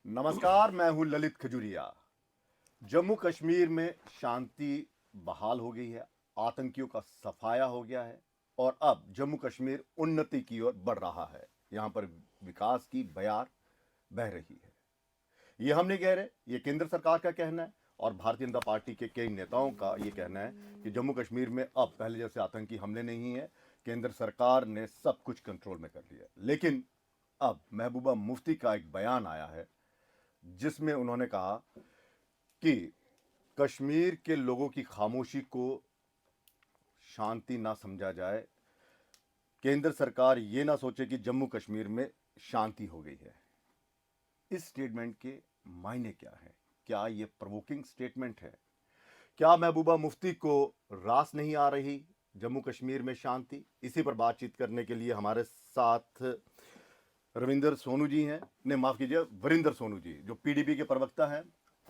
नमस्कार, मैं हूं ललित खजूरिया। जम्मू कश्मीर में शांति बहाल हो गई है, आतंकियों का सफाया हो गया है और अब जम्मू कश्मीर उन्नति की ओर बढ़ रहा है। यहां पर विकास की बयार बह रही है। ये हम नहीं कह रहे, ये केंद्र सरकार का कहना है और भारतीय जनता पार्टी के कई नेताओं का ये कहना है कि जम्मू कश्मीर में अब पहले जैसे आतंकी हमले नहीं है, केंद्र सरकार ने सब कुछ कंट्रोल में कर लिया। लेकिन अब महबूबा मुफ्ती का एक बयान आया है जिसमें उन्होंने कहा कि कश्मीर के लोगों की खामोशी को शांति ना समझा जाए, केंद्र सरकार ये ना सोचे कि जम्मू कश्मीर में शांति हो गई है। इस स्टेटमेंट के मायने क्या है? क्या ये प्रोवोकिंग स्टेटमेंट है? क्या महबूबा मुफ्ती को रास नहीं आ रही जम्मू कश्मीर में शांति? इसी पर बातचीत करने के लिए हमारे साथ रविंदर सोनू जी हैं, ने माफ कीजिए वरिंदर सोनू जी, जो पीडीपी के प्रवक्ता हैं,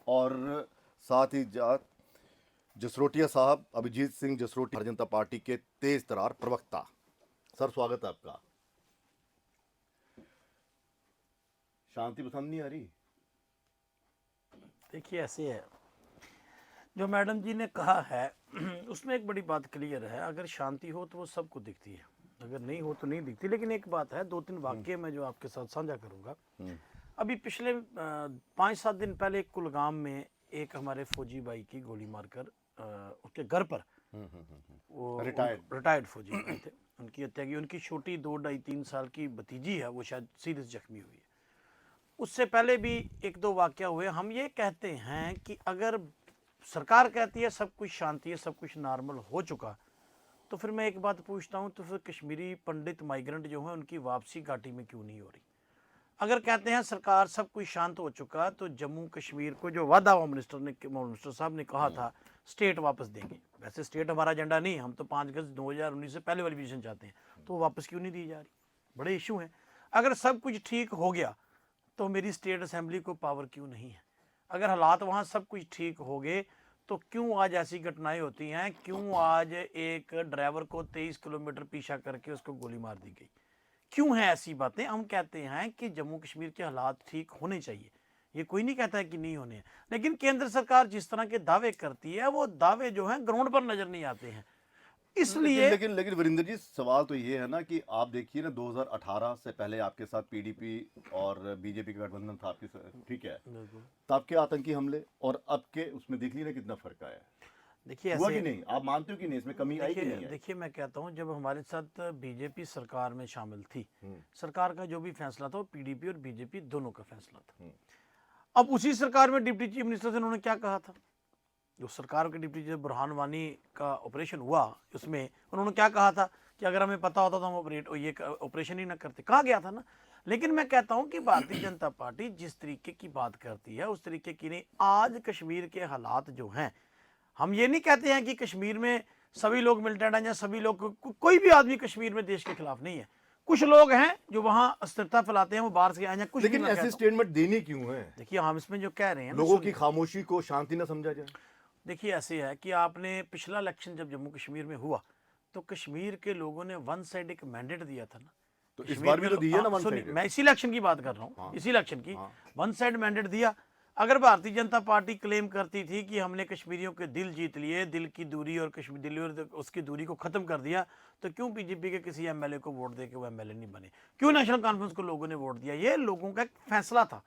और साथ ही जसरोटिया साहब, अभिजीत सिंह जसरोटिया, भारतीय जनता पार्टी के तेज तरार प्रवक्ता। सर, स्वागत है आपका। शांति पसंद नहीं आ रही? देखिए, ऐसे है, जो मैडम जी ने कहा है उसमें एक बड़ी बात क्लियर है। अगर शांति हो तो वो सबको दिखती है, अगर नहीं हो तो नहीं दिखती। लेकिन एक बात है, 2-3 वाक्य मैं जो आपके साथ साझा करूंगा। अभी पिछले 5-7 दिन पहले कुलगाम में एक हमारे फौजी भाई की गोली मारकर उसके घर पर वो रिटायर्ड फौजी भाई थे, उनकी हत्या की। उनकी छोटी 2-2.5-3 साल की भतीजी है, वो शायद सीरियस जख्मी हुई है। उससे पहले भी 1-2 वाकया हुए। हम ये कहते हैं कि अगर सरकार कहती है सब कुछ शांति है, सब कुछ नॉर्मल हो चुका, तो फिर मैं एक बात पूछता हूँ, तो फिर कश्मीरी पंडित माइग्रेंट जो हैं उनकी वापसी घाटी में क्यों नहीं हो रही? अगर कहते हैं सरकार सब कुछ शांत हो चुका, तो जम्मू कश्मीर को जो वादा मिनिस्टर साहब ने कहा था स्टेट वापस देंगे, वैसे स्टेट हमारा एजेंडा नहीं, हम तो 5 अगस्त 2019 से पहले वाली पोजीशन चाहते हैं, तो वापस क्यों नहीं दी जा रही? बड़े इशू हैं। अगर सब कुछ ठीक हो गया तो मेरी स्टेट असेंबली को पावर क्यों नहीं है? अगर हालात वहाँ सब कुछ ठीक हो गए तो क्यों आज ऐसी घटनाएं होती हैं? क्यों आज एक ड्राइवर को 23 किलोमीटर पीछा करके उसको गोली मार दी गई? क्यों है ऐसी बातें? हम कहते हैं कि जम्मू कश्मीर के हालात ठीक होने चाहिए, ये कोई नहीं कहता है कि नहीं होने हैं, लेकिन केंद्र सरकार जिस तरह के दावे करती है वो दावे जो हैं ग्राउंड पर नजर नहीं आते हैं। इसलिए लेकिन वरिंदर जी, सवाल तो ये है ना कि आप देखिए ना, 2018 से पहले आपके साथ पीडीपी और बीजेपी का गठबंधन था आपके साथ, ठीक है? तब के आतंकी हमले और अब के उसमें देख लीजिए कितना फर्क आया है। देखिए, हुआ ऐसे कि नहीं? आप मानते हो कि नहीं, इसमें कमी आई कि नहीं आई? देखिए, मैं कहता हूँ, जब हमारे साथ बीजेपी सरकार में शामिल थी, सरकार का जो भी फैसला था वो पीडीपी और बीजेपी दोनों का फैसला था। अब उसी सरकार में डिप्टी चीफ मिनिस्टर से उन्होंने क्या कहा था? जो सरकार के डिप्टी चीफ बुरहान वानी का ऑपरेशन हुआ, उसमें उन्होंने क्या कहा था कि अगर हमें पता होता तो हम ये ऑपरेशन ही ना करते। कहा गया था ना। लेकिन मैं कहता हूं कि भारतीय जनता पार्टी जिस तरीके की बात करती है उस तरीके की नहीं। आज कश्मीर के हालात जो हैं, हम ये नहीं कहते हैं कि कश्मीर में सभी लोग मिलिटेंट हैं या सभी लोग, कोई भी आदमी कश्मीर में देश के खिलाफ नहीं है। कुछ लोग हैं जो वहां अस्थिरता फैलाते हैं, वो बाहर से आए हैं। कुछ लेकिन ऐसे स्टेटमेंट देने क्यों है? देखिए, हम इसमें जो कह रहे हैं, लोगों की खामोशी को शांति ना समझा जाए। देखिए, ऐसे है कि आपने पिछला इलेक्शन जब जम्मू कश्मीर में हुआ तो कश्मीर के लोगों ने वन साइड एक मैंडेट दिया था ना। तो इस बार भी तो दिया ना वन सुनिए, साइड। मैं इसी इलेक्शन की बात कर रहा हूँ। इसी इलेक्शन की वन साइड मैंडेट दिया। अगर भारतीय जनता पार्टी क्लेम करती थी कि हमने कश्मीरियों के दिल जीत लिए, दिल की दूरी और कश्मीर दिल्ली और उसकी दूरी को खत्म कर दिया, तो क्यों बीजेपी के किसी एमएलए को वोट दे के वो एमएलए नहीं बने? क्यों नेशनल कॉन्फ्रेंस को लोगों ने वोट दिया? ये लोगों का एक फैसला था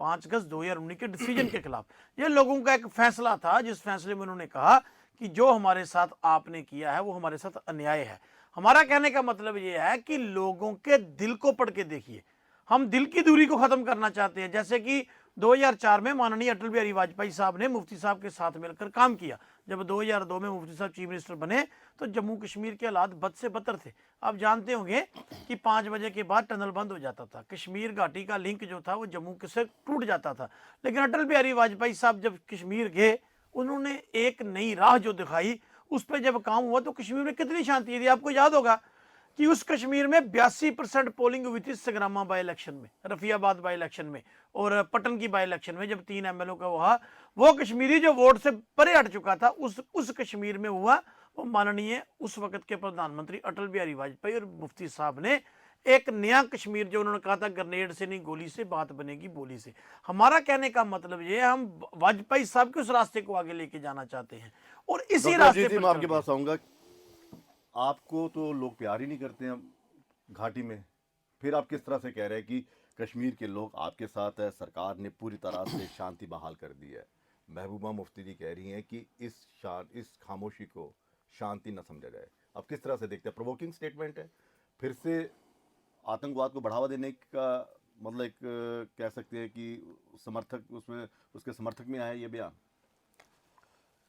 5 अगस्त 2019 के डिसीजन के खिलाफ। ये लोगों का एक फैसला था, जिस फैसले में उन्होंने कहा कि जो हमारे साथ आपने किया है वो हमारे साथ अन्याय है। हमारा कहने का मतलब ये है कि लोगों के दिल को पढ़ के देखिए। हम दिल की दूरी को खत्म करना चाहते हैं। जैसे कि 2004 में माननीय अटल बिहारी वाजपेयी साहब ने मुफ्ती साहब के साथ मिलकर काम किया। जब 2002 में मुफ्ती साहब चीफ मिनिस्टर बने तो जम्मू कश्मीर के हालात बद से बदतर थे। आप जानते होंगे कि 5 बजे के बाद टनल बंद हो जाता था, कश्मीर घाटी का लिंक जो था वो जम्मू से टूट जाता था। लेकिन अटल बिहारी वाजपेयी साहब जब कश्मीर गए, उन्होंने एक नई राह जो दिखाई, उस पर जब काम हुआ तो कश्मीर में कितनी शांति थी। आपको याद होगा कि उस कश्मीर में 82% पोलिंग हुई थी संग्रामा बाई इलेक्शन में, रफियाबाद बाई इलेक्शन में और पटन की बाई इलेक्शन में। जब 3 एमएलए का हुआ, वो कश्मीरी जो वोट से परे हट चुका था, उस कश्मीर में हुआ। वो माननीय उस वक्त के प्रधानमंत्री अटल बिहारी वाजपेयी और मुफ्ती साहब ने एक नया कश्मीर जो उन्होंने कहा था ग्रेनेड से नहीं गोली से बात बनेगी बोली से। हमारा कहने का मतलब ये है, हम वाजपेयी साहब के उस रास्ते को आगे लेके जाना चाहते हैं और इसी डॉक्टर रास्ते अजीत जी, पर मैं चल आपके रहे हैं। पास आऊंगा। आपको तो लोग प्यार ही नहीं करते हैं घाटी में, फिर आप किस तरह से कह रहे हैं कि कश्मीर के लोग आपके साथ है, सरकार ने पूरी तरह से शांति बहाल कर दी है। महबूबा मुफ्ती जी कह रही हैं कि इस खामोशी को शांति न समझा जाए। आप किस तरह से देखते हैं? प्रोवोकिंग स्टेटमेंट है, फिर से आतंकवाद को बढ़ावा देने का मतलब एक कह सकते हैं कि समर्थक उसमें उसके समर्थक में आया ये बयान।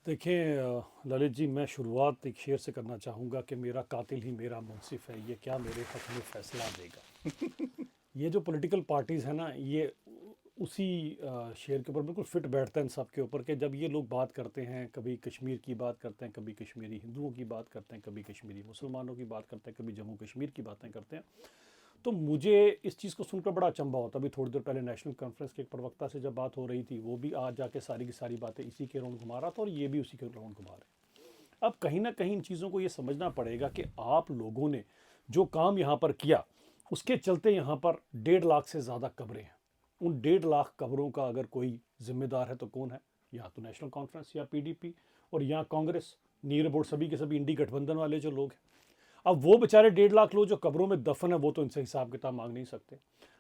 देखें ललित जी, मैं शुरुआत एक शेर से करना चाहूँगा कि मेरा कातिल ही मेरा मुंसिफ है, ये क्या मेरे हक में फैसला देगा। ये जो पॉलिटिकल पार्टीज़ है ना, ये उसी शेर के ऊपर बिल्कुल फिट बैठते हैं सब के ऊपर, कि जब ये लोग बात करते हैं, कभी कश्मीर की बात करते हैं, कभी कश्मीरी हिंदुओं की बात करते हैं, कभी कश्मीरी मुसलमानों की बात करते हैं, कभी जम्मू कश्मीर की बातें करते हैं, तो मुझे इस चीज़ को सुनकर बड़ा अचंभा होता। अभी थोड़ी देर पहले नेशनल कॉन्फ्रेंस के एक प्रवक्ता से जब बात हो रही थी, वो भी आज जाके सारी की सारी बातें इसी के राउंड घुमा रहा था और ये भी उसी के राउंड घुमा रहे। अब कहीं ना कहीं इन चीज़ों को ये समझना पड़ेगा कि आप लोगों ने जो काम यहाँ पर किया, उसके चलते यहाँ पर 1.5 लाख से ज़्यादा कब्रें हैं। उन 1.5 लाख कब्रों का अगर कोई जिम्मेदार है तो कौन है? या तो नेशनल कॉन्फ्रेंस, या पीडीपी, और या कांग्रेस, नीर बोर्ड, सभी के सभी इंडी गठबंधन वाले जो लोग हैं। अब वो बेचारे 1.5 लाख लोग जो कब्रों में दफन है, वो तो इनसे हिसाब किताब मांग नहीं सकते।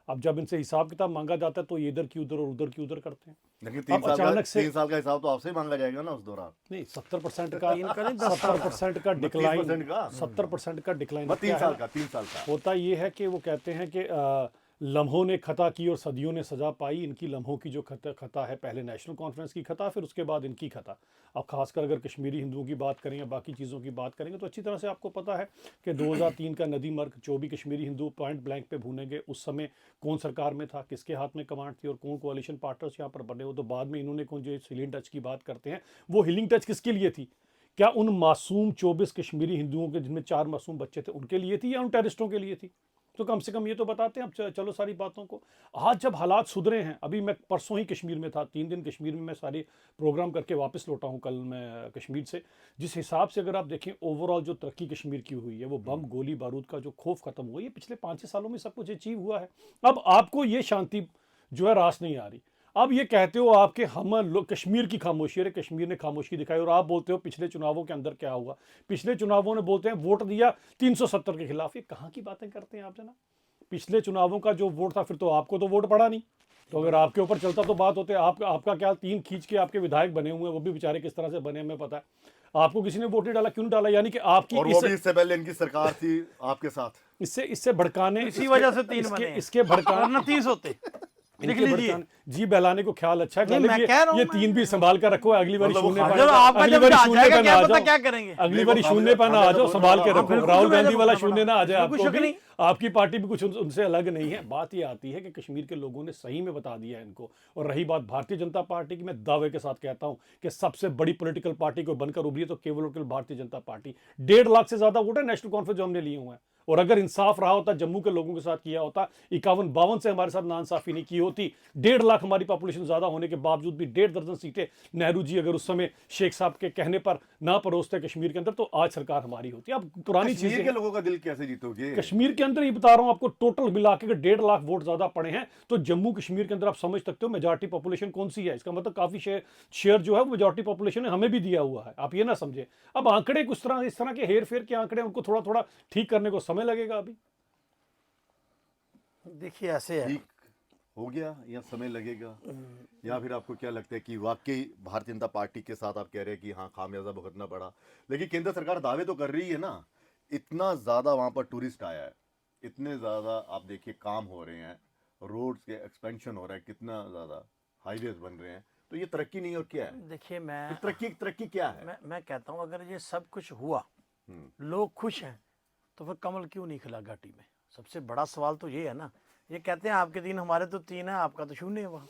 अब जब इनसे हिसाब किताब मांगा जाता है तो ये इधर की उधर और उधर की उधर करते हैं। लेकिन अब अचानक से 3 साल का हिसाब तो आपसे ही मांगा जाएगा ना उस दौरान। नहीं, 70% का 10% का डिक्लाइन, 30% का 70% का डिक्लाइन 3 साल का 3 साल का होता ये है कि वो कहते हैं कि लम्हों ने खता की और सदियों ने सजा पाई। इनकी लम्हों की जो खता है, पहले नेशनल कॉन्फ्रेंस की खता, फिर उसके बाद इनकी खता। अब खासकर अगर कश्मीरी हिंदुओं की बात करें या बाकी चीज़ों की बात करेंगे तो अच्छी तरह से आपको पता है कि 2003 का नदी मर्ग, जो भी कश्मीरी हिंदू पॉइंट ब्लैंक पे भूनेंगे, उस समय कौन सरकार में था, किसके हाथ में कमांड थी और कौन कोalition पार्टनर्स यहाँ पर बने हो। तो बाद में इन्होंने कौन जो हिलिंग टच की बात करते हैं, वो हिलिंग टच किसके लिए थी? क्या उन मासूम 24 कश्मीरी हिंदुओं के, जिनमें 4 मासूम बच्चे थे, उनके लिए थी या उन टेररिस्टों के लिए थी? तो कम से कम ये तो बताते हैं। अब चलो सारी बातों को, आज जब हालात सुधरे हैं, अभी मैं परसों ही कश्मीर में था, 3 दिन कश्मीर में मैं सारे प्रोग्राम करके वापस लौटा हूँ कल मैं कश्मीर से। जिस हिसाब से अगर आप देखें ओवरऑल जो तरक्की कश्मीर की हुई है, वो बम गोली बारूद का जो खौफ खत्म हुआ, ये पिछले 5-6 सालों में सब कुछ अचीव हुआ है। अब आपको ये शांति जो है रास नहीं आ रही। अब ये कहते हो आपके हम लोग कश्मीर की खामोशी, अरे कश्मीर ने खामोशी दिखाई, और आप बोलते हो पिछले चुनावों के अंदर क्या हुआ। पिछले चुनावों ने बोलते हैं वोट दिया 370 के खिलाफ, ये कहाँ की बातें करते हैं आप जना। पिछले चुनावों का जो वोट था, फिर तो आपको तो वोट पड़ा नहीं, तो अगर आपके ऊपर चलता तो बात होते। आपका क्या 3 खींच के आपके विधायक बने हुए हैं, वो भी बेचारे किस तरह से बने हमें पता है। आपको किसी ने वोट नहीं डाला, क्यों नहीं डाला? यानी कि आपकी और वो भी इससे पहले इनकी सरकार थी आपके साथ। इससे भड़काने, इसी वजह से 3 बने, इसके भड़काने 30 होते। लिख इनके लीजिए। भड़काने, जी बहलाने को ख्याल अच्छा है। मैं कह रहा हूं ये मैं। 3 भी संभाल कर रखो, अगली बार मतलब वो शून्य जब आपका जब आ जाएगा क्या पता क्या पे करेंगे। अगली बार शून्य पे ना आ जाओ, संभाल के रखो। बिल्कुल, राहुल मैं गांधी जब वाला अपना शून्य ना आ जाए बिल्कुल आपको शक भी। नहीं। आपकी पार्टी भी कुछ उनसे अलग नहीं है। बात ये आती है कि कश्मीर के लोगों ने सही में बता दिया है इनको। और रही बात भारतीय जनता पार्टी की, मैं दावे के साथ कहता हूं कि सबसे बड़ी पॉलिटिकल पार्टी को बनकर उभरी है तो केवल और केवल भारतीय जनता पार्टी। 1.5 लाख से ज्यादा वोट है नेशनल कॉन्फ्रेंस जो हमने लिए हुए हैं। और अगर इंसाफ रहा होता, जम्मू के लोगों के साथ किया होता, 51-52 से हमारे साथ नाइंसाफी नहीं की होती, 1.5 लाख हमारी पॉपुलेशन ज्यादा होने के बावजूद भी 1.5 दर्जन सीटें नेहरू जी अगर उस समय शेख साहब के कहने पर ना परोसते कश्मीर के अंदर, तो आज सरकार हमारी होती। अब पुरानी कश्मीर चीजें, के लोगों का दिल कैसे जीतोगे? कश्मीर के अंदर ही बता रहा हूं आपको, टोटल मिला के 1.5 लाख वोट ज्यादा पड़े हैं, तो जम्मू कश्मीर के अंदर आप समझ सकते हो मेजॉरिटी पॉपुलेशन कौन सी है। इसका मतलब काफी शेयर जो है वो मेजॉरिटी पॉपुलेशन ने हमें भी दिया हुआ है। आप ये ना समझे। अब आंकड़े कुछ तरह इस तरह के हेर फेर के आंकड़े, उनको थोड़ा थोड़ा ठीक करने को समय लगेगा। अभी देखिए ऐसे है, ठीक हो गया या समय लगेगा? या फिर आपको क्या लगता है कि वाकई भारतीय जनता पार्टी के साथ आप कह रहे हैं कि हाँ खामियाजा भुगतना पड़ा, लेकिन केंद्र सरकार दावे तो कर रही है ना, इतना ज़्यादा वहाँ पर टूरिस्ट आया है, इतने ज़्यादा आप देखिए काम हो रहे हैं, रोड्स के एक्सपेंशन हो रहा है, कितना ज़्यादा हाईवेज बन रहे हैं, तो ये तरक्की नहीं और क्या है? देखिए मैं तरक्की क्या है? मैं कहता हूँ अगर ये सब कुछ हुआ, लोग खुश हैं, तो फिर कमल क्यों नहीं खिला घाटी में? सबसे बड़ा सवाल तो ये है ना। ये कहते हैं आपके 3 हमारे तो 3 है, आपका तो 0 है वहाँ।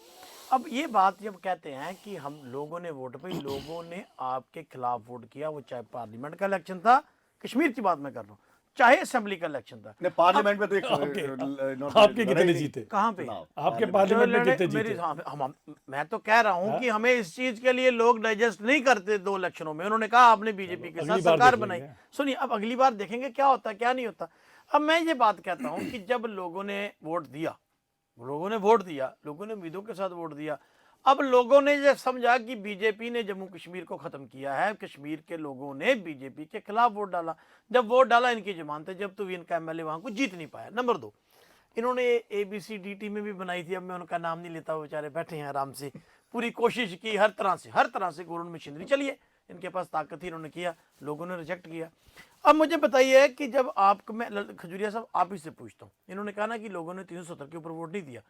अब ये बात जब कहते हैं कि हम लोगों ने वोट पे, लोगों ने आपके खिलाफ वोट किया, वो चाहे पार्लियामेंट का इलेक्शन था, कश्मीर की बात मैं कर रहा हूँ, चाहे असेंबली का इलेक्शन था। नहीं, पार्लियामेंट में तो एक आपके कितने जीते? कहाँ पे? आपके पार्लियामेंट में कितने मेरी जीते? मैं तो कह रहा हूँ कि हमें इस चीज के लिए लोग डाइजेस्ट नहीं करते 2 इलेक्शनों में। उन्होंने कहा आपने बीजेपी के साथ अगली बार सरकार देख बनाई। लेंगे। सुनिए, अब अगली बार देखेंगे क्या होता क्या नहीं होता। अब मैं ये बात कहता हूं कि जब लोगों ने वोट दिया, लोगों ने उम्मीदों के साथ वोट दिया। अब लोगों ने ये समझा कि बीजेपी ने जम्मू कश्मीर को खत्म किया है, कश्मीर के लोगों ने बीजेपी के खिलाफ वोट डाला। जब वोट डाला इनकी जमानत है, जब तो इनका एमएलए वहां को जीत नहीं पाया। नंबर 2, इन्होंने ABCD टीम में भी बनाई थी, अब मैं उनका नाम नहीं लेता, वो बेचारे बैठे हैं आराम से, पूरी कोशिश की हर तरह से गवर्नमेंट मशीनरी चलिए, इनके पास ताकत थी, इन्होंने किया, लोगों ने रिजेक्ट किया। अब मुझे बताइए कि जब आपको मैं खजूरिया साहब आप ही से पूछता हूँ, इन्होंने कहा ना कि लोगों ने 370 के ऊपर वोट नहीं दिया।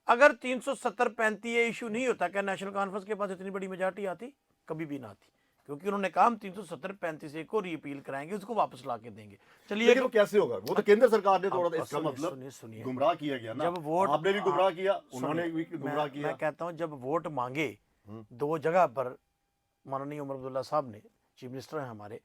अगर 370-35 ये इशू नहीं होता, क्या नेशनल कॉन्फ्रेंस के पास इतनी बड़ी मेजॉरिटी आती? कभी भी ना आती, क्योंकि उन्होंने कहा हम 370-35 को रीअपील कराएंगे, उसको वापस ला के देंगे। चलिए, लेकिन वो कैसे होगा? वो तो केंद्र सरकार ने थोड़ा, इसका सुनिए, मतलब सुनिए, गुमराह किया गया ना। जब वोट आपने भी गुमराह किया, सुनिए, उन्होंने भी गुमराह किया। मैं कहता हूं जब वोट मांगे 2 जगह पर, माननीय उमर अब्दुल्ला साहब ने, चीफ मिनिस्टर हैं हमारे,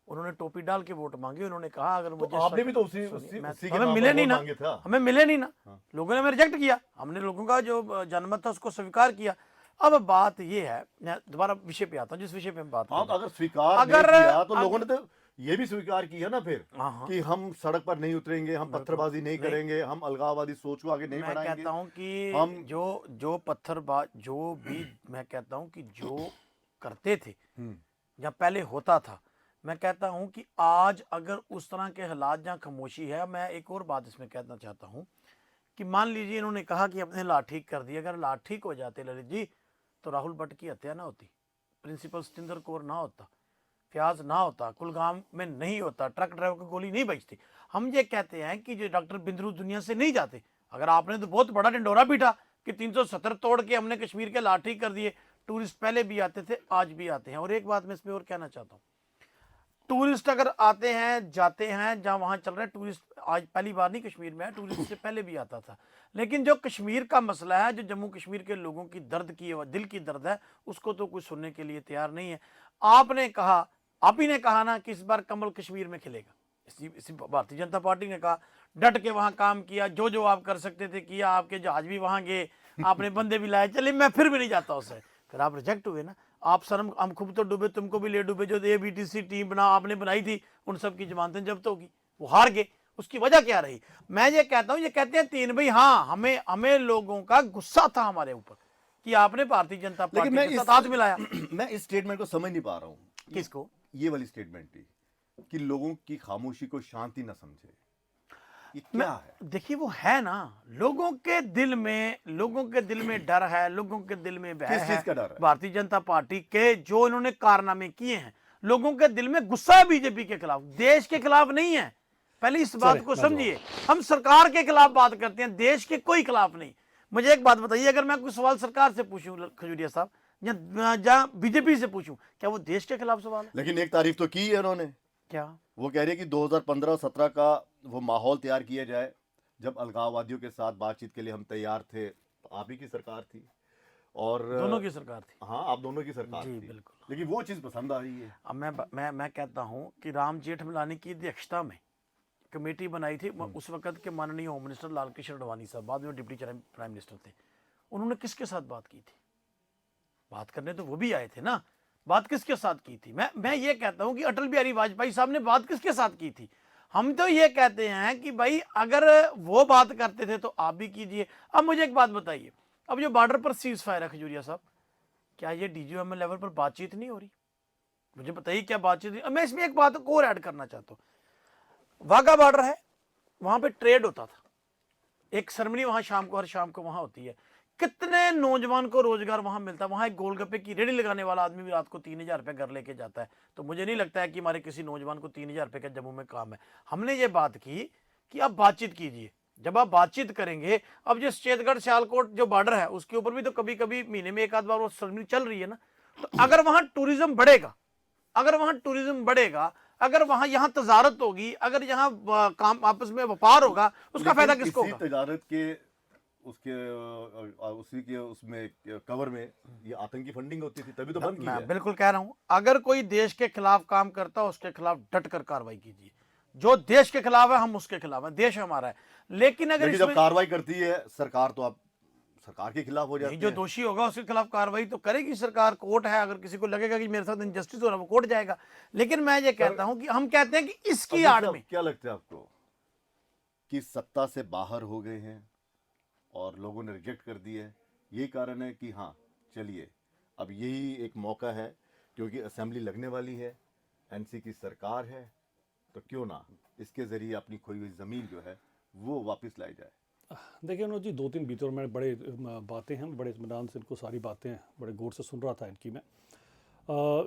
उन्होंने टोपी डाल के वोट मांगे। उन्होंने कहा अगर मुझे आपने भी तो उसी के हमें नाम मिले पर नहीं वोट ना, मांगे था। हमें मिले नहीं ना, लोगों ने हमें रिजेक्ट किया, हमने लोगों का जो जनमत था उसको स्वीकार किया। अब बात ये है, मैं दोबारा विषय पे आता हूँ, जिस विषय पे हम बात कर रहे हैं। अगर स्वीकार नहीं किया तो लोगों ने तो ये भी स्वीकार किया ना फिर कि हम सड़क पर नहीं उतरेंगे, हम पत्थरबाजी नहीं करेंगे, हम अलगाववादी सोच को आगे नहीं मैं बढ़ाएंगे। कहता हूं कि हम जो पत्थरबाज जो भी मैं कहता हूं कि जो करते थे या पहले होता था, मैं कहता हूं कि आज अगर उस तरह के हालात जहां खामोशी है। मैं एक और बात इसमें कहना चाहता हूं कि मान लीजिए इन्होंने कहा कि अपने हालात ठीक कर दिए, अगर हालात ठीक हो जाते ललित जी, तो राहुल भट्ट की हत्या ना होती, प्रिंसिपल सतिंदर कौर ना होता, फ्याज ना होता, कुलगाम में नहीं होता, ट्रक ड्राइवर को गोली नहीं बचती। हम ये कहते हैं कि जो डॉक्टर बिंद्रू दुनिया से नहीं जाते। अगर आपने तो बहुत बड़ा ढिंडोरा पीटा कि 370 तोड़ के हमने कश्मीर के हालात ठीक कर दिए, टूरिस्ट पहले भी आते थे, आज भी आते हैं। और एक बात मैं इसमें और कहना चाहता हूँ, टूरिस्ट अगर आते हैं जाते हैं, जहाँ वहाँ चल रहा है टूरिस्ट, आज पहली बार नहीं कश्मीर में है, टूरिस्ट से पहले भी आता था। लेकिन जो कश्मीर का मसला है, जो जम्मू कश्मीर के लोगों की दर्द की दिल की दर्द है, उसको तो कुछ सुनने के लिए तैयार नहीं है। आपने कहा, आप ही ने कहा ना कि इस बार कमल कश्मीर में खिलेगा, इसी भारतीय जनता पार्टी ने कहा, डट के वहाँ काम किया, जो आप कर सकते थे किया, आपके जहाज भी वहाँ गए, आपने बंदे भी लाए, चलिए मैं फिर भी नहीं जाता उससे, फिर आप रिजेक्ट हुए ना। आप शर्म, हम खूब तो डूबे, तुमको भी ले डूबे, जो ABTC टीम आपने बनाई थी, उन सब की जमानतें जब्त होगी, वो हार गए, उसकी वजह क्या रही? मैं ये कहता हूँ, ये कहते हैं 3 भाई, हाँ हमें लोगों का गुस्सा था हमारे ऊपर कि आपने भारतीय जनता पार्टी के साथ हाथ मिलाया। मैं इस स्टेटमेंट को समझ नहीं पा रहा हूँ। किसको? ये वाली स्टेटमेंट थी कि लोगों की खामोशी को शांति न समझे, ये क्या है? देखिए वो है ना, लोगों के दिल में डर है, लोगों के दिल में भय किस है। चीज का डर है? भारतीय जनता पार्टी के जो इन्होंने कारनामे किए हैं, लोगों के दिल में गुस्सा है बीजेपी के खिलाफ, देश के खिलाफ नहीं है। पहले इस बात को समझिए, हम सरकार के खिलाफ बात करते हैं, देश के कोई खिलाफ नहीं। मुझे एक बात बताइए, अगर मैं कोई सवाल सरकार से पूछूं खजूरिया साहब, या बीजेपी से पूछूं, क्या वो देश के खिलाफ सवाल है? लेकिन एक तारीफ तो की है उन्होंने, क्या वो कह रहे हैं कि 2015-17 का वो माहौल तैयार किया जाए जब अलगाववादियों के साथ बातचीत के लिए हम तैयार थे, तो आप ही की सरकार थी और दोनों की सरकार थी। हाँ, आप दोनों की सरकार जी थी, बिल्कुल। लेकिन वो चीज पसंद आ रही है। अब मैं कहता हूं कि राम जेठमलानी की अध्यक्षता में कमेटी बनाई थी, उस वक्त के माननीय होम मिनिस्टर लाल कृष्ण आडवाणी साहब, बाद में डिप्टी प्राइम मिनिस्टर थे। उन्होंने किसके साथ बात की थी? बात करने तो वो भी आए थे ना, बात किसके साथ की थी? मैं ये कहता हूं कि अटल बिहारी वाजपेयी साहब ने बात किसके साथ की थी? हम तो ये कहते हैं कि भाई अगर वो बात करते थे तो आप भी कीजिए। अब मुझे एक बात बताइए, अब जो बॉर्डर पर सीज फायर है खजूरिया साहब, क्या ये DGOM लेवल पर बातचीत नहीं हो रही? मुझे बताइए क्या बातचीत नहीं? मैं इसमें एक बात और ऐड करना चाहता हूँ। वाघा बॉर्डर है, वहां पे ट्रेड होता था, एक सेरेमनी वहां हर शाम को वहां होती है, कितने नौजवान को रोजगार वहां मिलता है। वहां एक गोलगप्पे की रेडी लगाने वाला आदमी भी रात को 3000 रुपये घर लेके जाता है। तो मुझे नहीं लगता है कि हमारे किसी नौजवान को 3000 रुपये का जम्मू में काम है। हमने ये बात की कि आप बातचीत कीजिए, जब आप बातचीत करेंगे, अब जो चेतगढ़ सियालकोट जो बॉर्डर है उसके ऊपर भी तो कभी कभी महीने में एक आध बार वो सेरेमनी चल रही है ना। तो अगर वहां टूरिज्म बढ़ेगा, अगर वहां यहाँ तजारत होगी, अगर यहाँ काम आपस में व्यापार होगा, उसका फायदा किसको होगा? तजारत के उसी के उसमें कवर में ये आतंकी फंडिंग होती थी, तभी तो बंद की मैं है। बिल्कुल कह रहा हूं, अगर कोई देश के खिलाफ काम करता है उसके खिलाफ डट कर कार्रवाई कीजिए। जो देश के खिलाफ है हम उसके खिलाफ है, देश हमारा है। लेकिन अगर जब कार्रवाई करती है सरकार तो आप सरकार के खिलाफ हो जाते जो हैं। दोषी होगा उसके खिलाफ कार्रवाई तो करेगी सरकार। कोर्ट है, अगर किसी को लगेगा कि मेरे साथ इनजस्टिस हो रहा है वो कोर्ट जाएगा। लेकिन मैं ये कहता हूं कि हम कहते हैं कि इसकी आड़ में क्या लगता है आपको कि सत्ता से बाहर हो गए हैं और लोगों ने रिजेक्ट कर दी है। यही कारण है कि हाँ चलिए अब यही एक मौका है, क्योंकि असेंबली लगने वाली है, एनसी की सरकार है, तो क्यों ना इसके ज़रिए अपनी खोई हुई ज़मीन जो है वो वापस लाई जाए। देखिए मनोज जी, 2-3 बीते और मैं बड़े बातें हैं, बड़े इत्मीनान से इनको सारी बातें बड़े गौर से सुन रहा था इनकी मैं।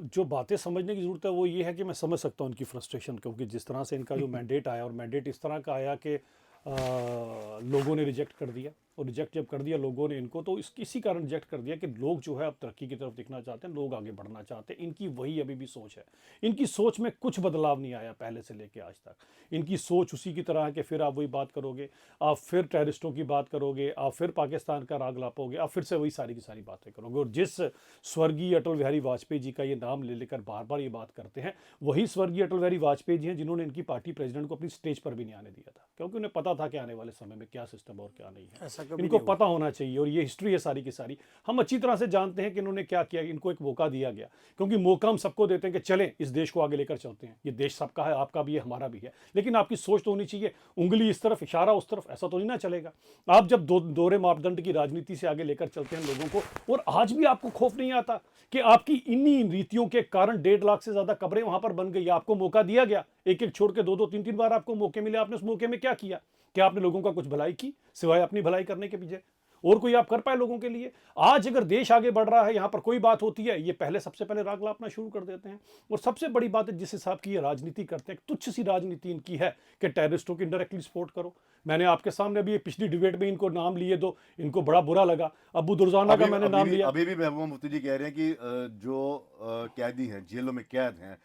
जो बातें समझने की ज़रूरत है वो ये है कि मैं समझ सकता हूँ इनकी फ्रस्ट्रेशन, क्योंकि जिस तरह से इनका जो मैंडेट आया और मैंडेट इस तरह का आया कि लोगों ने रिजेक्ट कर दिया, और रिजेक्ट जब कर दिया लोगों ने इनको, तो इसी कारण रिजेक्ट कर दिया कि लोग जो है अब तरक्की की तरफ दिखना चाहते हैं, लोग आगे बढ़ना चाहते हैं। इनकी वही अभी भी सोच है, इनकी सोच में कुछ बदलाव नहीं आया पहले से लेके आज तक। इनकी सोच उसी की तरह है कि फिर आप वही बात करोगे, आप फिर टेररिस्टों की बात करोगे, आप फिर पाकिस्तान का राग लापोगे, आप फिर से वही सारी की सारी बातें करोगे। और जिस स्वर्गीय अटल बिहारी वाजपेयी जी का ये नाम ले लेकर बार बार ये बात करते हैं, वही स्वर्गीय अटल बिहारी वाजपेयी जी हैं जिन्होंने इनकी पार्टी प्रेसिडेंट को अपनी स्टेज पर भी नहीं आने दिया था, क्योंकि उन्हें पता था कि आने वाले समय में क्या सिस्टम और क्या नहीं है। ऐसा कभी इनको नहीं हुआ। पता होना चाहिए, और ये हिस्ट्री है सारी की सारी। हम अच्छी तरह से जानते हैं कि इन्होंने क्या किया। इनको एक मौका दिया गया, क्योंकि मौका हम सबको देते हैं कि चलें इस देश को आगे लेकर चलते हैं। ये देश सबका है, आपका भी है, हमारा भी है, लेकिन आपकी सोच तो होनी चाहिए। उंगली इस तरफ, इशारा उस तरफ, ऐसा तो नहीं ना चलेगा। आप जब दोहरे मापदंड की राजनीति से आगे लेकर चलते हैं लोगों को, और आज भी आपको खौफ नहीं आता कि आपकी इन्हीं रीतियों के कारण 1.5 लाख से ज्यादा कब्रें वहां पर बन गई। आपको मौका दिया गया, एक एक छोड़ के 2-2, 3-3 बार आपको मौके मिले। आपने उस मौके में क्या किया? क्या आपने लोगों का कुछ भलाई की सिवाय अपनी भलाई करने के पीछे? और कोई आप कर पाए लोगों के लिए? आज अगर देश आगे बढ़ रहा है, यहां पर कोई बात होती है, ये सबसे पहले राग लापना शुरू कर देते हैं। और सबसे बड़ी बात है, जिस हिसाब की ये राजनीति करते हैं, तुच्छ सी राजनीति इनकी है कि टेररिस्टों की इनडायरेक्टली सपोर्ट करो। मैंने आपके सामने अभी पिछली डिबेट में इनको नाम लिए, दो इनको बड़ा बुरा लगा। अबू दुरजाना का मैंने नाम लिया। अभी भी महबूबा मुफ्ती जी कह रहे हैं कि जो कैदी हैं, जेलों में कैद हैं,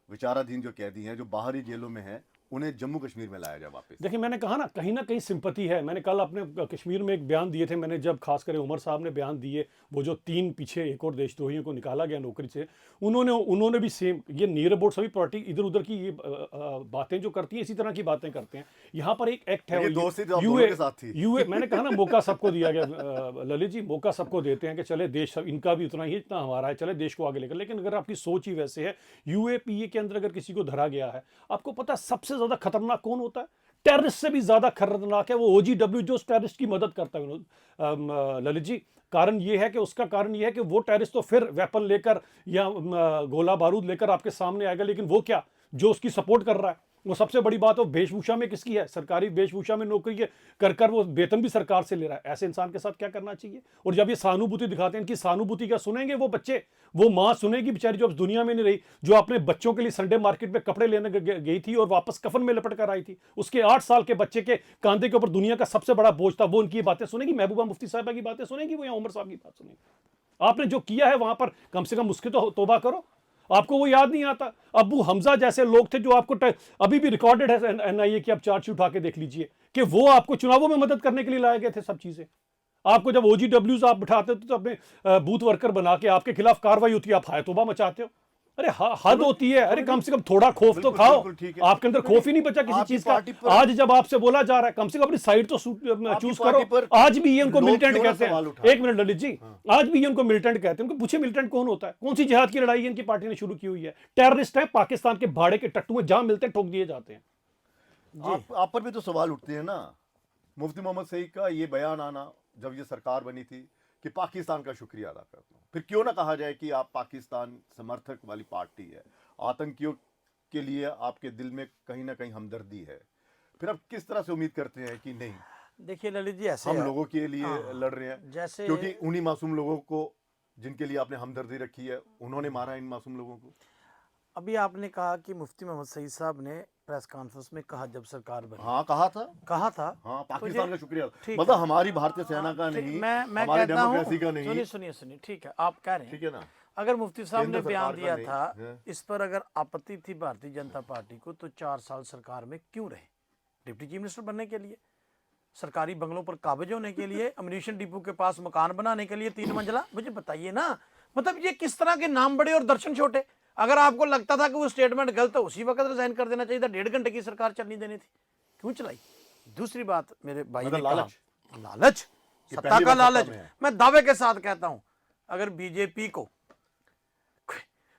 विचाराधीन जो कैदी हैं, जो बाहरी जेलों में हैं, उन्हें जम्मू कश्मीर में लाया जाए वापस। देखिए, मैंने कहा ना कहीं सिंपैथी है। मैंने कल अपने कश्मीर में एक बयान दिए थे, मैंने जब खासकर उमर साहब ने बयान दिए, वो जो 3 पीछे एक और देशद्रोहियों को निकाला गया नौकरी से, उन्होंने भी सेम, ये नियर अबाउट सभी पार्टी इधर उधर की ये बातें जो करती हैं, इसी तरह की बातें करते हैं। यहाँ पर एक एक्ट है, यूए, मैंने कहा ना मौका सबको दिया गया ललित जी, मौका सबको देते हैं कि चले देश इनका भी उतना ही जितना हमारा है, चले देश को आगे लेकर। लेकिन अगर आपकी सोच ही वैसे है, यूएपीए के अंदर अगर किसी को धरा गया है, आपको पता है सबसे ज्यादा खतरनाक कौन होता है? टेररिस्ट से भी ज्यादा खतरनाक है वो ओजीडब्ल्यू, जो टेररिस्ट की मदद करता है ललित जी। कारण ये है कि उसका कारण ये है कि वो टेररिस्ट तो फिर वेपन लेकर या गोला बारूद लेकर आपके सामने आएगा, लेकिन वो क्या, जो उसकी सपोर्ट कर रहा है, वो सबसे बड़ी बात, वो वेशभूषा में किसकी है? सरकारी वेशभूषा में नौकरी कर वो वेतन भी सरकार से ले रहा है। ऐसे इंसान के साथ क्या करना चाहिए? और जब ये सहानुभूति दिखाते हैं, इनकी सहानुभूति क्या सुनेंगे वो बच्चे? वो माँ सुनेगी बेचारी, जो अब दुनिया में नहीं रही, जो अपने बच्चों के लिए संडे मार्केट में कपड़े लेने गई थी और वापस कफन में लपट कर आई थी। उसके 8 साल के बच्चे के कांधे के ऊपर दुनिया का सबसे बड़ा बोझ था। वो उनकी बातें सुनेगी? महबूबा मुफ्ती साहबा की बातें सुनेगी वो, या उमर साहब की बात सुनेगी? आपने जो किया है वहां पर, कम से कम उसके तो तौबा करो। आपको वो याद नहीं आता? अबू हमजा जैसे लोग थे जो आपको अभी भी रिकॉर्डेड है एनआईए की, आप चार्जशीट उठा के देख लीजिए कि वो आपको चुनावों में मदद करने के लिए लाए गए थे। सब चीजें आपको जब ओजीडब्ल्यूज आप बिठाते थे तो अपने बूथ वर्कर बना के आपके खिलाफ कार्रवाई होती है, आप हाय तौबा मचाते हो। अरे हद होती है। अरे कम से कम थोड़ा खौफ तो खाओ। आपके अंदर खौफ ही नहीं बचा किसी चीज का। आज जब आपसे बोला जा रहा है, कम से कम अपनी साइड तो चूज करो। आज भी ये उनको मिलिटेंट कहते हैं। एक मिनट ललित जी, आज भी ये उनको मिलिटेंट कहते हैं। उनको पूछे मिलिटेंट कौन होता है? कौन सी जिहाद की लड़ाई इनकी पार्टी ने शुरू की हुई है? टेररिस्ट है, पाकिस्तान के भाड़े के टट्टू में जहां मिलते हैं ठोक दिए जाते हैं। आप पर भी तो सवाल उठते हैं ना। मुफ्ती मोहम्मद सईद का ये बयान आना जब ये सरकार बनी थी कि पाकिस्तान का शुक्रिया अदा करता हूं, फिर क्यों ना कहा जाए कि आप पाकिस्तान समर्थक वाली पार्टी है, आतंकियों के लिए आपके दिल में कहीं ना कहीं हमदर्दी है, फिर आप किस तरह से उम्मीद करते हैं कि नहीं, देखिए ललित जी, ऐसे हम लोगों के लिए लड़ रहे हैं? जैसे क्योंकि उन्हीं मासूम लोगों को जिनके लिए आपने हमदर्दी रखी है, उन्होंने मारा इन मासूम लोगों को। अभी आपने कहा कि मुफ्ती मोहम्मद सईद साहब ने प्रेस कॉन्फ्रेंस में कहा जब सरकार बनी, हाँ कहा था हाँ पाकिस्तान का शुक्रिया, ठीक मतलब हमारी भारतीय सेना का ठीक, नहीं, मैं हमारी कहता हूं, डेमोक्रेसी का नहीं। सुनिए ठीक है, आप कह रहे हैं, ठीक है ना, अगर मुफ्ती साहब ने केंद्र बयान सरकार दिया का था, नहीं है। इस पर अगर आपत्ति थी भारतीय जनता पार्टी को, तो 4 साल सरकार में क्यों रहे? डिप्टी चीफ मिनिस्टर बनने के लिए, सरकारी बंगलों पर काबिज होने के लिए, अम्यूनिशन डिपो के पास मकान बनाने के लिए 3 मंजिला? मुझे बताइए ना, मतलब ये किस तरह के नाम बड़े और दर्शन छोटे। अगर आपको लगता था कि वो स्टेटमेंट गलत है, उसी वक्त रिजाइन कर देना चाहिए था। 1.5 घंटे की सरकार चलनी देनी थी, क्यों चलाई? दूसरी बात, मेरे भाई ने कहा लालच, सत्ता का लालच। मैं दावे के साथ कहता हूं, अगर बीजेपी को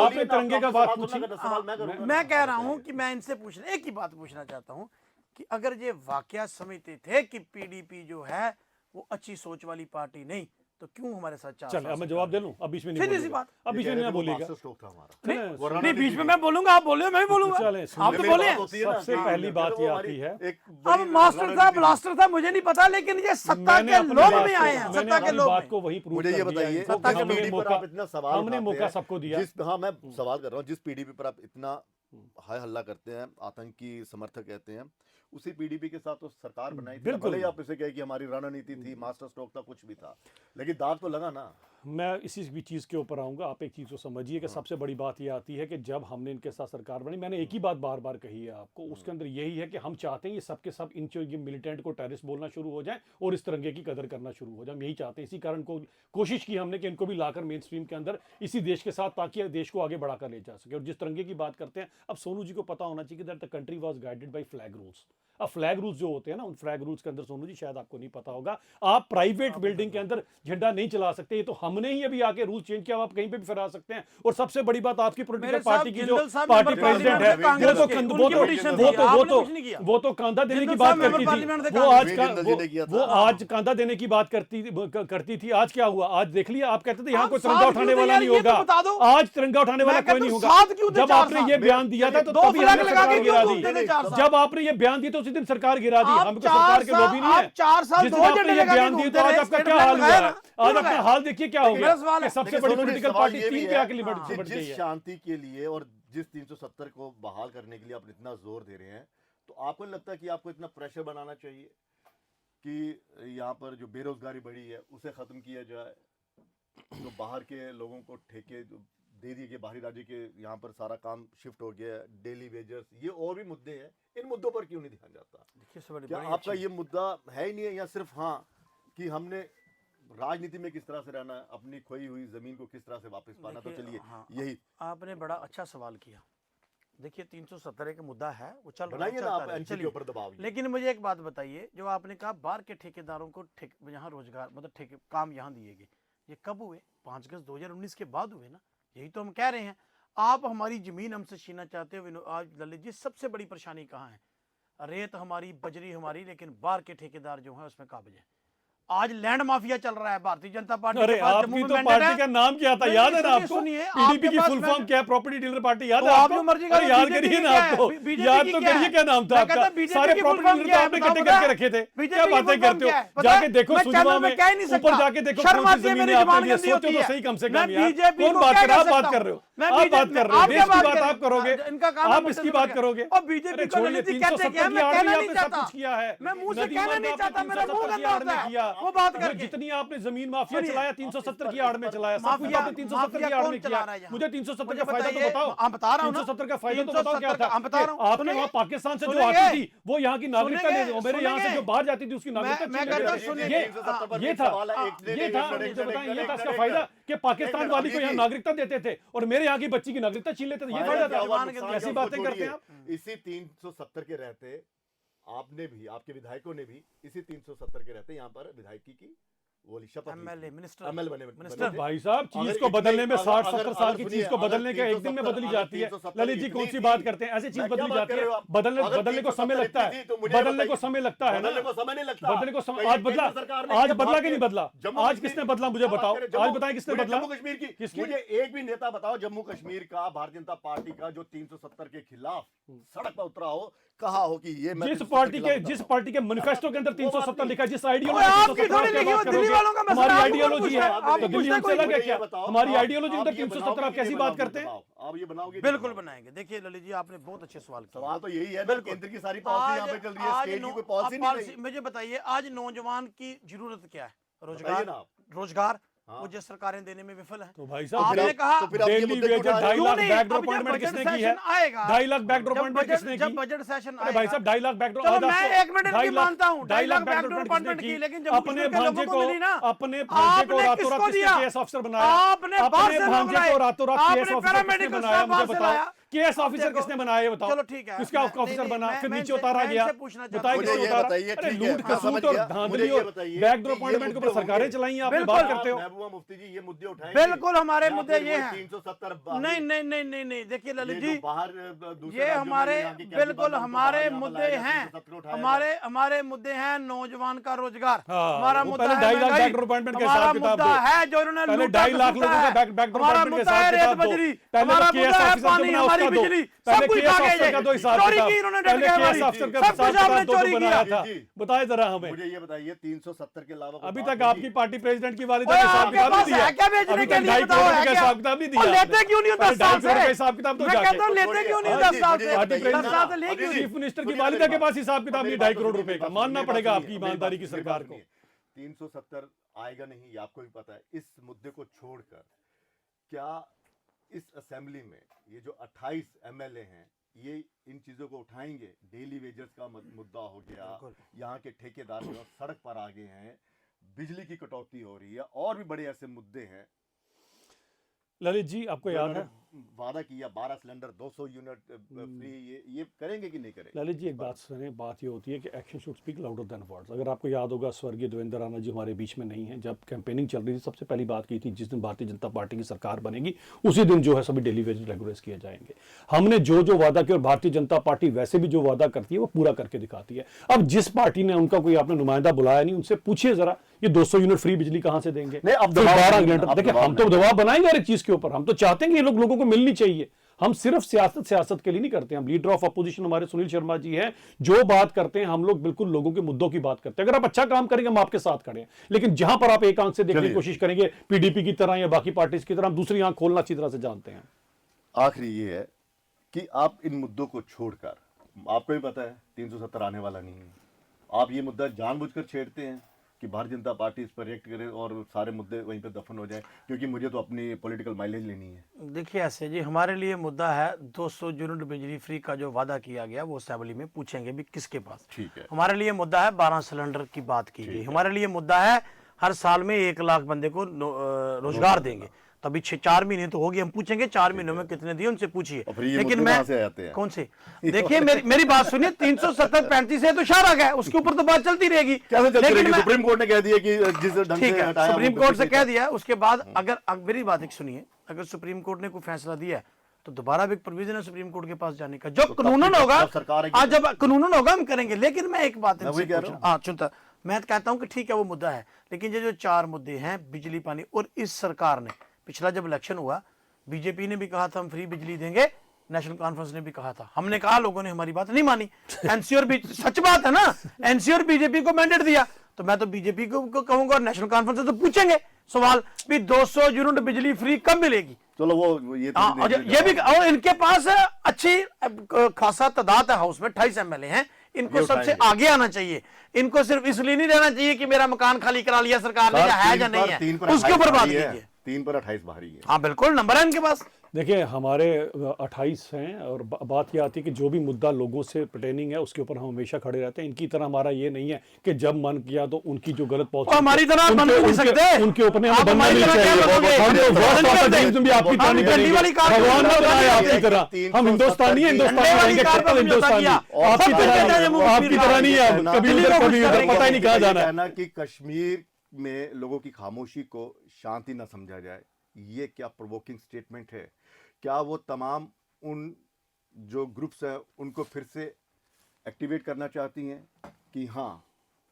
आपने तिरंगे का बात पूछी। सवाल मैं करूंगा। मैं कह रहा हूं कि मैं इनसे पूछना, एक ही बात पूछना चाहता हूं कि अगर ये वाकया समझते थे कि पीडीपी जो है वो अच्छी सोच वाली पार्टी नहीं, तो क्यों हमारे साथ 4 चल साल अब मैं से जवाब कर दे रहे लूं, अब बीच में हैं? नहीं सीधी सी बोलिएगा, बात। अब बीच में नहीं बोलिएगा। मास्टर स्ट्रोक था हमारा। नहीं, वो नहीं रणनीति बीच में थी। मैं बोलूंगा, आप बोलिए, मैं भी बोलूंगा। चलें, आप तो मेरी बोले। बात होती है ना सबसे कि पहली बात वो ये हमारी आती है, एक अब बड़ी मास्टर था, रणनीति थी। ब्लास्टर था, मुझे नहीं पता, लेकिन ये सत्ता मैंने के अपनी लोभ बात में को- आए हैं, मैंने सत्ता के अपनी लोभ बात में। को वही प्रूव मुझे ये कर दिया बताइए इनको। सत्ता जिस के पीढ़ी हमने पर आप इतना सवाल हमने उठाते मौका हैं, सबको दिया। हाँ मैं सवाल कर रहा हूँ, जिस पीडीपी पर आप इतना हाय हल्ला करते हैं, आतंकी समर्थक कहते हैं, उसी पीडीपी के साथ तो सरकार बनाई थी ना। बिल्कुल। भले ही आप इसे कहे कि हमारी रणनीति थी, मास्टर स्ट्रोक था, कुछ भी था, लेकिन दाग तो लगा ना। मैं इसी भी चीज़ के ऊपर आऊँगा। आप एक चीज़ को समझिए कि सबसे बड़ी बात ये आती है कि जब हमने इनके साथ सरकार बनी, मैंने एक ही बात बार बार कही है आपको, उसके अंदर यही है कि हम चाहते हैं ये सब के सब इन ये मिलिटेंट को टेररिस्ट बोलना शुरू हो जाए और इस तिरंगे की कदर करना शुरू हो जाए। हम यही चाहते हैं, इसी कारण को कोशिश की हमने कि इनको भी लाकर मेन स्ट्रीम के अंदर इसी देश के साथ, ताकि देश को आगे बढ़ाकर ले जा सके। और जिस तिरंगे की बात करते हैं, अब सोनू जी को पता होना चाहिए कि that the country was guided by flag rules. अब फ्लैग रूल्स जो होते हैं ना, उन फ्लैग रूल्स के अंदर सोनू जी शायद आपको नहीं पता होगा, आप प्राइवेट बिल्डिंग के अंदर झंडा नहीं चला सकते। ये तो हमने ही अभी आके रूल चेंज किया, आप कहीं पे भी फहरा सकते हैं। और सबसे बड़ी बात, आपकी पॉलिटिकल मेरे पार्टी की जो जिंदल साहब पार्टी मेंबर प्रेसिडेंट है, पार्लियामेंट कांग्रेस के, उनकी पिटीशन थी, आपने कुछ नहीं किया। वो तो कांधा देने की जिंदल बात साहब मेंबर करती पार्लियामेंट थे थी, वो आज कांग्रेस का के। जिंदल जी ने किया था। वो आज कांधा देने की बात करती थी। आज क्या हुआ? आज देख लिया, आप कहते थे यहाँ आप कोई साथ तिरंगा उठाने क्यों थे वाला यार, नहीं ये तो होगा। बता दो। आज तिरंगा उठाने वाला मैं कोई कहता नहीं हूं, होगा। साथ क्यों थे जब 4 आपने साल? ये बयान दिया था तो दो तभी फ्लैग हमने लगा के सरकार क्यों गिरा घूमते थे दी। 4 साल? जब आपने ये बयान दिया तो उसी दिन सरकार गिरा दी। आप हम सरकार के लोभी नहीं है। आप 4 साल जिस दो दिन आपने झंडे ये लगा के बयान दिए तो घूमते आज रहे, आपका स्टेट क्या बैंक हाल हुआ लगाया है? ना? आज क्यों अपना लगाया? हाल देखिए क्या हो मेरा गया सवाल है। कि सबसे लेकिन बड़ी सोनू जी, पॉलिटिकल सवाल पार्टी ये भी 3 है पे आके लिमिट कि सिमट गई जिस है। शांति के लिए और जिस 370 को बहाल करने के लिए आप इतना जोर दे रहे हैं, तो आपको नहीं लगता कि आपको इतना प्रेशर बनाना चाहिए कि यहाँ पर जो बेरोजगारी बढ़ी है उसे खत्म किया जाए, जो बाहर के लोगों को ठेके दे दिए गए, बाहरी राज्य के यहाँ पर सारा काम शिफ्ट हो गया, डेली वेजर्स, ये और भी मुद्दे हैं, इन मुद्दों पर क्यों नहीं ध्यान जाता? देखिए सबसे क्या बड़ी आपका ये मुद्दा है ही नहीं है, या सिर्फ हाँ कि हमने राजनीति में किस तरह से रहना है, अपनी खोई हुई जमीन को किस तरह से वापस पाना, तो देखिए, चलिए हाँ, यही आपने बड़ा अच्छा सवाल किया। देखिए 370 एक मुद्दा है, वो चल रहा बनाइए ना चलता आप रहे, एनसी के चलिए। ऊपर दबाव। लेकिन मुझे एक बात बताइए, जो आपने कहा बाहर के ठेकेदारों को यहाँ रोजगार मतलब ठेके काम यहाँ दिए गए, ये कब हुए? 5 अगस्त 2019 के बाद हुए ना। यही तो हम कह रहे हैं। आप हमारी जमीन हमसे छीनना चाहते हो। आज ललित जी, सबसे बड़ी परेशानी कहाँ है? रेत हमारी, बजरी हमारी, लेकिन बाहर के ठेकेदार जो है उसमें काबिज है। आज लैंड माफिया चल रहा है भारतीय जनता पार्टी अरे के पास। जम्मू आपकी में तो मैंडेट पार्टी है। का नाम क्या था, नहीं, याद है ना सुनिए, आपको? सुनिए, पीडीपी आपके की पास फुल फॉर्म क्या है? प्रॉपर्टी डीलर पार्टी, याद तो है आप आपको? जो मर्जी अरे करो, याद बीजेपी करिए की ना क्या है? आपको, बीजेपी याद की तो क्या करिए है? क्या नाम था मैं कहता आपका? बीजेपी सारे की फुल प्रॉपर्टी फॉर्म डीलर क्या तो है? आपने बताओ, इकट्ठे पता है? करके रखे थे। बीजेपी क्या की बातें फुल फॉर्म करते क्या है? हो? पता जाके है? देखो मैं सुजमा चैनल में में, कह ही नहीं ऊपर सकता। जाके देखो शर्म कौन सी आती है, जमीन मेरी है जुबान आपके लिए। गंदी सोचो होती तो है। सही कम से मैं कम यार। बीजेपी कौन को बात क्या कर रहा है? कह आप बात सकता कर रहे हो, हूं? मैं आप बात बीजेपी कर रहे हो, आप देश क्या की बात बात कर आप करोगे, इनका काम आप इसकी बात करोगे। और बीजेपी अरे को छोड़िए, ललित जी कहते 370 क्या, की मैं आड़ कहना में नहीं आपने सब चाहता। कुछ किया है। मैं मुंह से नदी कहना मार्ग नहीं आपने चाहता, मेरा मुंह 370 की गंदा आड़ में होता है। किया। वो बात जो करके जितनी आपने जमीन माफिया सुनिए, चलाया, 370 की आड़ में चलाया, सब कुछ माफिया- आपने 370 की माफिया आड़ कौन में चला किया। रहा है यहाँ? मुझे 370 मुझे का फायदा तो बताइए, बताओ। हाँ, बता रहा हूं ना। 370 का फायदा तो बताओ क्या 370 था? का- बता रहा हूं, आपके सुनेंगे? वहाँ पाकिस्तान से जो सुनेंगे? आती थी वो यहाँ की नागरिकता ले, सुनेंगे? मेरे यहाँ से सुनेंगे? जो बाहर जाती थी उसकी नागरिकता मैं छीन कहता लेते हूं, थे। सुनिए, ये था, मुझे बताएं, ये था इसका फायदा कि पाकिस्तान वाली को यहाँ नागरिकता देते थे और मेरे यहाँ की बच्ची की नागरिकता छीन लेते थे। ये फायदा था। ऐसी बातें करते हैं आप। इसी 370 के रहते आपने भी, आपके विधायकों ने भी इसी 370 के रहते यहाँ पर विधायकी की वो शपथ ली थी। एमएलए मिनिस्टर एमएलए बने मिनिस्टर थे। भाई साहब, चीज अगर को बदलने में इतनी- 60-70 अगर- साल अगर की सुनिए, चीज को अगर बदलने के एक दिन में 370 बदली जाती है। 370 ललित जी कौन सी इतनी बात थी। करते हैं? ऐसी चीज मैं क्या बदली बात जाती कर रहे हो है। आप? बदलने अगर बदलने को समय 370 लगता थी है, तो मुझे बदलने को बताइए। समय लगता है ना, बदलने को समय नहीं लगता। बदलने को समय कहीं आज बदला, केंद्र सरकार ने आज क्या बदला बात कि नहीं की? बदला? जम्मू आज कश्मीर किसने की- बदला? मुझे क्या बात बताओ, कर रहे आज हो? बताएं किसने मुझे बदला? जम्मू कश्मीर की किसकी? मुझे एक भी नेता बताओ जम्मू कश्मीर का भारतीय जनता पार्टी का जो 370 के खिलाफ सड़क पर उतरा हो, कहा हो कि ये मैं जिस 370 पार्टी के के खिलाफ जिस उतरा पार्टी के मैनिफेस्टो के अंदर 370 लिखा है, जिस आइडियोलॉजी ओए, आपकी 370 थोड़ी की लिखी बात हो, करोगे, दिल्ली वालों का मसला, हमारी आपको आइडियोलॉजी पूछना है है, आपको तो दिल्ली पूछना है, हमसे कोई अलग है मुझे क्या? ये बताओ, हमारी आप- आइडियोलॉजी के आप अंदर ये 370 आप बनाओगे कैसी कि बात नहीं करते हैं? बनाओगे? आप ये बनाओगे? बिल्कुल बनाएंगे। देखिए ललित जी, आपने बहुत अच्छे सवाल किए। सवाल तो यही है ना, केंद्र की सारी पॉलिसी यहाँ पे चल रही है, स्टेट की कोई पॉलिसी नहीं रही। मुझे बताइए, आज नौजवान की जरूरत क्या है? बताइए रोजगार। ना आप। रोजगार हाँ। वो जो सरकारें देने में विफल है। तो भाई आपने साहब कहा तो फिर आप ये डेली मुद्दे क्यों वेजेस उठा रहे हो? 2.5 लाख नहीं, बैकडोर अब जब अपॉइंटमेंट बजट किसने की है? सेशन आएगा, 2.5 लाख बैकडोर जब अपॉइंटमेंट किसने जब की? बजट सेशन अरे भाई आएगा, साहब 2.5 लाख बैकडोर, चलो आज मैं आपको 1 मिनट की 2.5 लाख मानता हूं, 2.5 लाख बैकडोर बैकडोर अपॉइंटमेंट किसने की, की? लेकिन जम्मू अपने कश्मीर के भांजे लोगों को मिली ना। अपने भांजे को आपने रातों किसको रात किसने दिया? केएस ऑफिसर बनाया? आपने बाहर अपने से भांजे लोग को रातों रात लाए। केएस आपने ऑफिसर किसने पैरामेडिकल बनाया? स्टाफ मुझे बाहर से बताओ। लाया। केएस ऑफिसर देखो, किसने बनाया ये बताओ? चलो ठीक है, किसका मैं- ऑफिसर नहीं, बना, मैं- फिर मैं नीचे इनसे- उतारा मैं गया, इनसे पूछना चाहता बताइए हूं। किसने मुझे ये उतारा? बताइए, अरे ठीक है, लूट मैं समझ खसूट और गया, धांधली मुझे ये और बताइए बैकडोर कि ये अपॉइंटमेंट के मुद्दे ऊपर सरकारें होंगे। चलाई हैं, आप बिल्कुल, बात करते हो। महबूबा मुफ्ती जी ये मुद्दे उठाएंगे, बिल्कुल हमारे या मुद्दे फिर ये वही हैं। 370 नहीं नहीं नहीं नहीं नहीं, देखिए ललित ये जी, जो बाहर दूसरे ये राज्यों में हमारे यहाँ की कैसी बिल्कुल बात है, उनको हमारे बाहर यहाँ मुद्दे बुलाया जाए, हैं। 370 उठाया हमारे मुद्दे हैं नौजवान का रोजगार। हाँ, हमारा वो मुद्दा पहले है 2.5 लाख महंगाई। बैकडोर अपॉइंटमेंट के हमारा हिसाब किताब मुद्दा दो। है जो इन्होंने पहले लूटा 2.5 लाख खसूटा लोगों है। का बैकडोर हमारा अपॉइंटमेंट के मुद्दा हिसाब है रेत किताब दो। बजरी, पहले हमारा तो केएस मुद्दा है ऑफिसर पानी, को बनाओ, हमारी उसका दो। बिजली, पहले सब कुछ केएस खा गए ऑफिसर का दो हिसाब चोरी किताब। की इन्होंने पहले डट के केएस हमारी। ऑफिसर का सब हिसाब कुछ आपने किताब दो चोरी जो बनाया किया। था, जी, जी। बताए जरा हमें। मुझे ये बताइए 370 के अलावा कोई अभी बात तक होगी? आपकी पार्टी प्रेसिडेंट की वालिदा ओए, का हिसाब आपके किताब नहीं पास दिया। है क्या बेचने अभी के तक लिए? 2.5 बताओ, करोड़ है का क्या? हिसाब किताब नहीं और दिया। लेते क्यों नहीं हो 10 2.5 साल करोड़ का से? हिसाब किताब दो मैं जाके। कहता हूं लेते क्यों नहीं हो हाँ 10 जी, साल मुझे से? ये पार्टी बताइए 10 ना, साल से ले अभी क्यों जी, नहीं? चीफ मिनिस्टर की सुनिए वालिदा मेरी के बात। पास हिसाब किताब नहीं मेरी 2.5 बात करोड़ सुनिए, रुपए का, मेरी मानना बात पड़ेगा सुनिए, आपकी मेरी ईमानदारी की बात सरकार को। सुनिए। 370 आएगा नहीं, ये आपको भी पता है। इस मुद्दे को छोड़कर क्या इस असेंबली में ये जो 28 एमएलए हैं ये इन चीजों को उठाएंगे? डेली वेजेस का मुद्दा हो गया, यहाँ के ठेकेदार जो सड़क पर आ गए हैं, बिजली की कटौती हो रही है, और भी बड़े ऐसे मुद्दे हैं। ललित जी, आपको जो याद इन्होंने है, वादा किया 12 सिलेंडर 200 यूनिट फ्री, ये करेंगे कि नहीं करेंगे? ललित जी एक बात सुने, बात ये होती है कि action should speak louder than words. अगर आपको याद होगा, स्वर्गीय देवेंद्र राणा जी हमारे बीच में नहीं है, जब कैंपेनिंग चल रही थी सबसे पहली बात की थी जिस दिन भारतीय जनता पार्टी की सरकार बनेगी उसी दिन जो है सभी डेली वेजेस रेगुलराइज किए जाएंगे। हमने जो जो वादा किया, और भारतीय जनता पार्टी वैसे भी जो वादा करती है वो पूरा करके दिखाती है। अब जिस पार्टी ने उनका कोई आपने नुमाइंदा बुलाया नहीं, उनसे पूछिए जरा ये 200 यूनिट फ्री बिजली कहां से देंगे? नहीं, अब फिर दबाव 12 नहीं, घंटे अब देखिए, दबाव हम तो नहीं। दबाव बनाएंगे हर एक चीज के ऊपर। हम तो चाहते हैं कि ये लोगों को मिलनी चाहिए। हम सिर्फ सियासत के लिए नहीं करते। हम लीडर ऑफ अपोजिशन हमारे सुनील शर्मा जी हैं, जो बात करते हैं हम लोग बिल्कुल लोगों के मुद्दों की बात करते हैं। अगर आप अच्छा काम करेंगे हम आपके साथ खड़े हैं, लेकिन जहां पर आप एक आंख से देखने की चलिए। कोशिश करेंगे पीडीपी की तरह या बाकी पार्टीज की तरह, हम दूसरी आंख खोलना अच्छी तरह से जानते हैं। आखिरी ये है कि आप इन मुद्दों को छोड़कर, आपको भी पता है 370 आने वाला नहीं है, आप ये मुद्दा जानबूझकर छेड़ते हैं कि भारतीय जनता पार्टी इस पर रिएक्ट करे और सारे मुद्दे वहीं पे दफन हो जाए, क्योंकि मुझे तो अपनी पॉलिटिकल माइलेज लेनी है। देखिए ऐसे जी, हमारे लिए मुद्दा है 200 यूनिट बिजली फ्री का जो वादा किया गया वो असेंबली में पूछेंगे भी किसके पास। ठीक है। हमारे लिए मुद्दा है 12 सिलेंडर की बात की गई। हमारे लिए मुद्दा है हर साल में 1 लाख बंदे को रोजगार देंगे। तभी 4 महीने तो होगी, हम पूछेंगे 4 महीनों में कितने दिए उनसे पूछिए। और फिर ये लेकिन मुद्दे मैं कहाँ से आते हैं? कौन से देखिए, मेरी बात सुनिए, 370 35 है तो शारा है, उसके ऊपर तो बात चलती रहेगी। कैसे चलती लेकिन रहेगी? मैं- सुप्रीम कोर्ट ने कह दिया कि जिस ढंग ठीक से है, हटाया सुप्रीम वो कोर्ट से बिल्कुल कह दिया, उसके बाद अगर मेरी बात एक सुनिए, अगर सुप्रीम कोर्ट ने कोई फैसला दिया है तो दोबारा भी एक प्रोविजन है सुप्रीम कोर्ट के पास जाने का, जो कानूनन होगा। जब सरकार आएगी आज जब कानूनन होगा हम करेंगे। लेकिन मैं एक बात मैं वही कह रहा हूं। हाँ चुनता, मैं कहता हूं कि ठीक है वो मुद्दा है, लेकिन ये जो 4 मुद्दे हैं बिजली पानी, और इस सरकार ने पिछला जब इलेक्शन हुआ बीजेपी ने भी कहा था हम फ्री बिजली देंगे, नेशनल कॉन्फ्रेंस ने भी कहा था, हमने कहा, लोगों ने हमारी बात नहीं मानी। एनसी और सच बात है ना, एनसी और बीजेपी को मैंडेट दिया, तो मैं तो बीजेपी को कहूंगा और नेशनल कॉन्फ्रेंस से तो पूछेंगे सवाल भी 200 यूनिट बिजली फ्री कब मिलेगी। चलो वो ये तो हाँ, ये भी, और इनके पास अच्छी खासा तादाद है, हाउस में 28 एमएलए हैं, इनको ये सबसे उठाएंगे। आगे आना चाहिए। इनको सिर्फ इसलिए नहीं रहना चाहिए कि मेरा मकान खाली करा लिया सरकार ने, या है या नहीं है, उसके ऊपर बात कीजिए। 3 पर 28 भारी है। हाँ बिल्कुल, नंबर है इनके पास। देखिए हमारे 28 हैं, और बात यह आती है कि जो भी मुद्दा लोगों से पर्टेनिंग है उसके ऊपर हम हमेशा खड़े रहते हैं। इनकी तरह हमारा ये नहीं है कि जब मन किया तो उनकी जो गलत पहुंच हमारी तरह आप बन भी नहीं सकते। उनके ऊपर आप बनना हमारी नहीं तरह क्या चाहिए। बनोगे? हम तो हम बहुत तो सारा नहीं ड्रीम्स भी आपकी हम तरह नहीं झंडी वाली करेंगे। कार भगवान पे ने बनाया उड़ाते आपकी तरह, हम हिंदुस्तानी हैं, हिंदुस्तानी झंडे वाली रहेंगे, कार पे कट्टर हिंदुस्तानी। और आपकी सब तरह कहते हैं नहीं, आपकी तरह नहीं है, कभी उधर कभी उधर, पता ही नहीं कहाँ जाना है। कहना कि कश्मीर में लोगों की खामोशी को शांति न समझा जाए, ये क्या प्रोवोकिंग स्टेटमेंट है? क्या वो तमाम उन जो ग्रुप्स हैं उनको फिर से एक्टिवेट करना चाहती हैं कि हाँ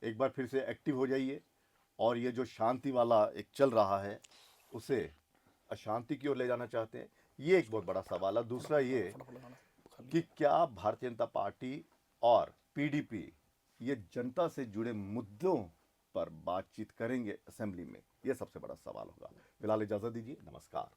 एक बार फिर से एक्टिव हो जाइए, और ये जो शांति वाला एक चल रहा है उसे अशांति की ओर ले जाना चाहते हैं? ये एक बहुत बड़ा सवाल है। दूसरा ये कि क्या भारतीय जनता पार्टी और पीडीपी ये जनता से जुड़े मुद्दों पर बातचीत करेंगे असेंबली में? ये सबसे बड़ा सवाल होगा। फिलहाल इजाजत दीजिए, नमस्कार।